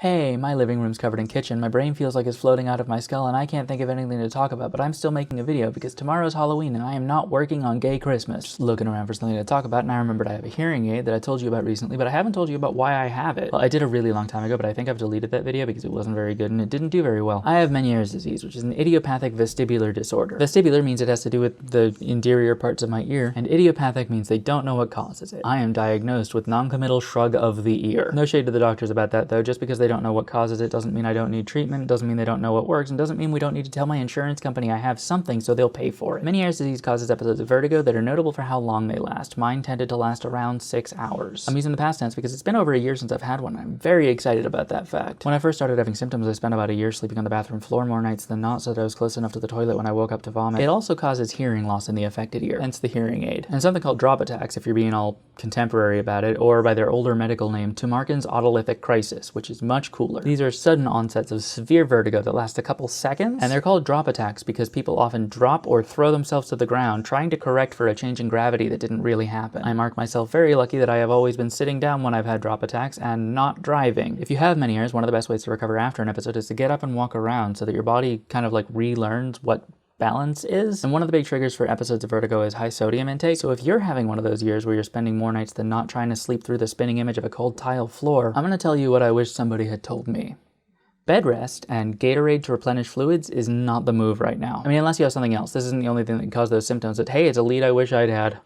Hey, my living room's covered in kitchen, my brain feels like it's floating out of my skull, and I can't think of anything to talk about, but I'm still making a video because tomorrow's Halloween and I am not working on Gay Christmas. Just looking around for something to talk about, and I remembered I have a hearing aid that I told you about recently, but I haven't told you about why I have it. Well, I did a really long time ago, but I think I've deleted that video because it wasn't very good and it didn't do very well. I have Meniere's disease, which is an idiopathic vestibular disorder. Vestibular means it has to do with the interior parts of my ear, and idiopathic means they don't know what causes it. I am diagnosed with non-committal shrug of the ear. No shade to the doctors about that though. Just because they don't know what causes it doesn't mean I don't need treatment, doesn't mean they don't know what works, and doesn't mean we don't need to tell my insurance company I have something so they'll pay for it. Meniere's disease causes episodes of vertigo that are notable for how long they last. Mine tended to last around 6 hours. I'm using the past tense because it's been over a year since I've had one. I'm very excited about that fact. When I first started having symptoms, I spent about a year sleeping on the bathroom floor more nights than not so that I was close enough to the toilet when I woke up to vomit. It also causes hearing loss in the affected ear, hence the hearing aid. And something called drop attacks, if you're being all contemporary about it, or by their older medical name, Tumarkin's autolytic crisis, which is much cooler. These are sudden onsets of severe vertigo that last a couple seconds, and they're called drop attacks because people often drop or throw themselves to the ground trying to correct for a change in gravity that didn't really happen. I mark myself very lucky that I have always been sitting down when I've had drop attacks and not driving. If you have Meniere's, one of the best ways to recover after an episode is to get up and walk around so that your body kind of like relearns what balance is. And one of the big triggers for episodes of vertigo is high sodium intake. So if you're having one of those years where you're spending more nights than not trying to sleep through the spinning image of a cold tile floor, I'm gonna tell you what I wish somebody had told me. Bed rest and Gatorade to replenish fluids is not the move right now. I mean, unless you have something else. This isn't the only thing that can cause those symptoms, but hey, it's a lead I wish I'd had.